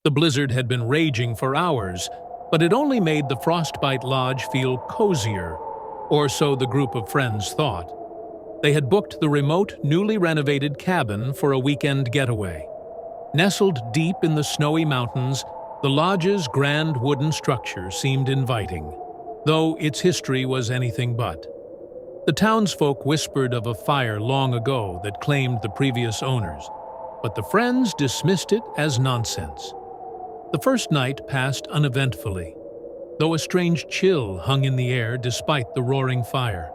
The blizzard had been raging for hours, but it only made the Frostbite Lodge feel cozier, or so the group of friends thought. They had booked the remote, newly renovated cabin for a weekend getaway. Nestled deep in the snowy mountains, the lodge's grand wooden structure seemed inviting, though its history was anything but. The townsfolk whispered of a fire long ago that claimed the previous owners, but the friends dismissed it as nonsense. The first night passed uneventfully, though a strange chill hung in the air despite the roaring fire.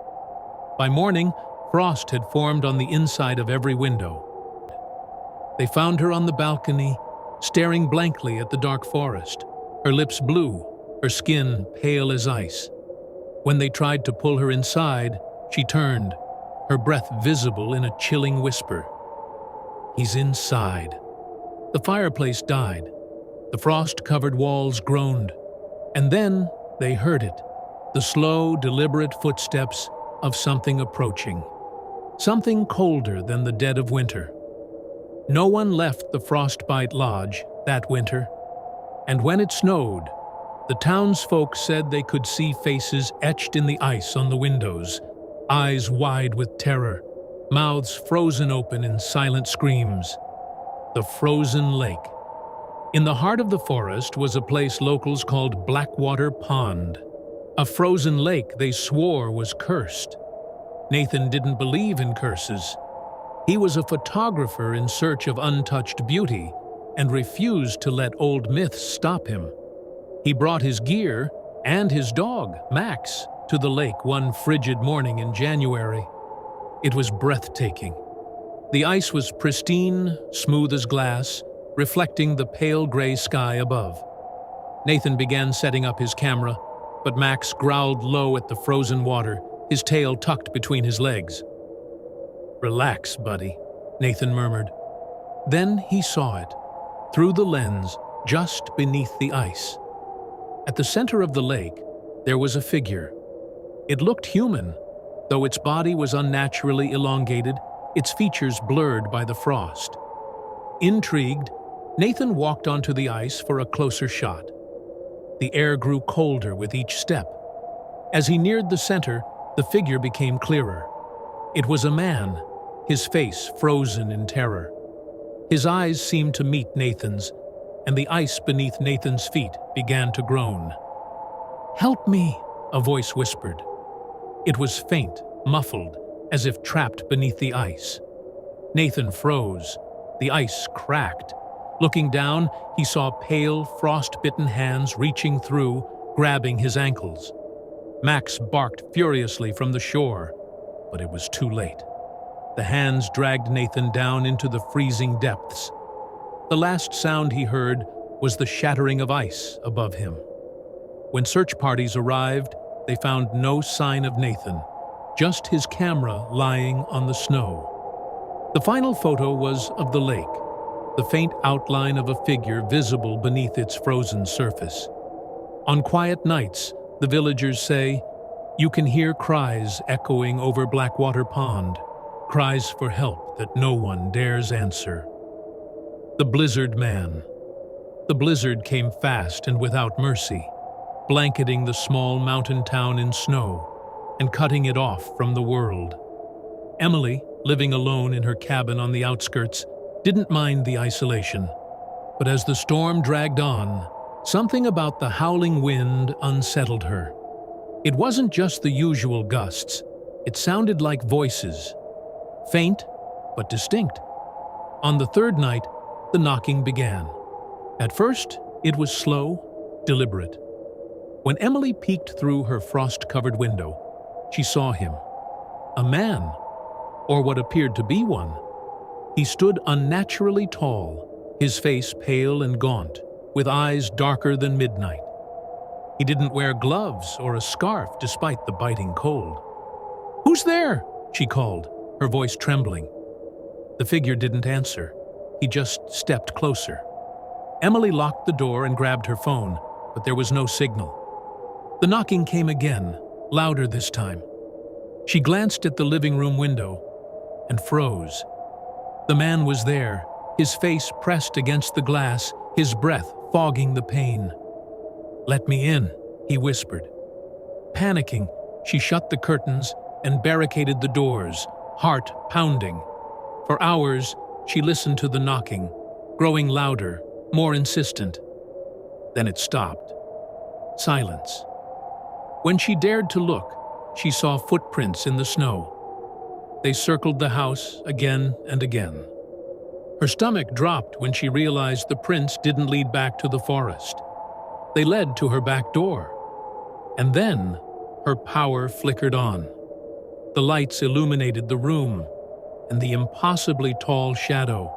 By morning, frost had formed on the inside of every window. They found her on the balcony, staring blankly at the dark forest, her lips blue, her skin pale as ice. When they tried to pull her inside, she turned, her breath visible in a chilling whisper. "He's inside." The fireplace died. The frost-covered walls groaned. And then they heard it, the slow, deliberate footsteps of something approaching. Something colder than the dead of winter. No one left the Frostbite Lodge that winter, and when it snowed, the townsfolk said they could see faces etched in the ice on the windows, eyes wide with terror, mouths frozen open in silent screams. The frozen lake. In the heart of the forest was a place locals called Blackwater Pond, a frozen lake they swore was cursed. Nathan didn't believe in curses. He was a photographer in search of untouched beauty and refused to let old myths stop him. He brought his gear and his dog, Max, to the lake one frigid morning in January. It was breathtaking. The ice was pristine, smooth as glass, reflecting the pale gray sky above. Nathan began setting up his camera, but Max growled low at the frozen water, his tail tucked between his legs. "Relax, buddy," Nathan murmured. Then he saw it, through the lens, just beneath the ice. At the center of the lake, there was a figure. It looked human, though its body was unnaturally elongated, its features blurred by the frost. Intrigued, Nathan walked onto the ice for a closer shot. The air grew colder with each step. As he neared the center, the figure became clearer. It was a man, his face frozen in terror. His eyes seemed to meet Nathan's, and the ice beneath Nathan's feet began to groan. "Help me," a voice whispered. It was faint, muffled, as if trapped beneath the ice. Nathan froze. The ice cracked. Looking down, he saw pale, frost-bitten hands reaching through, grabbing his ankles. Max barked furiously from the shore, but it was too late. The hands dragged Nathan down into the freezing depths. The last sound he heard was the shattering of ice above him. When search parties arrived, they found no sign of Nathan, just his camera lying on the snow. The final photo was of the lake, the faint outline of a figure visible beneath its frozen surface. On quiet nights, the villagers say, you can hear cries echoing over Blackwater Pond, cries for help that no one dares answer. The Blizzard Man. The blizzard came fast and without mercy, blanketing the small mountain town in snow and cutting it off from the world. Emily, living alone in her cabin on the outskirts, didn't mind the isolation. But as the storm dragged on, something about the howling wind unsettled her. It wasn't just the usual gusts. It sounded like voices. Faint, but distinct. On the third night, the knocking began. At first, it was slow, deliberate. When Emily peeked through her frost-covered window, she saw him. A man, or what appeared to be one. He stood unnaturally tall, his face pale and gaunt, with eyes darker than midnight. He didn't wear gloves or a scarf despite the biting cold. "Who's there?" she called, her voice trembling. The figure didn't answer. He just stepped closer. Emily locked the door and grabbed her phone, but there was no signal. The knocking came again, louder this time. She glanced at the living room window and froze. The man was there, his face pressed against the glass, his breath fogging the pain. "Let me in," he whispered. Panicking, she shut the curtains and barricaded the doors, heart pounding. For hours, she listened to the knocking, growing louder, more insistent. Then it stopped. Silence. When she dared to look, she saw footprints in the snow. They circled the house again and again. Her stomach dropped when she realized the prints didn't lead back to the forest. They led to her back door. And then, her power flickered on. The lights illuminated the room, and the impossibly tall shadow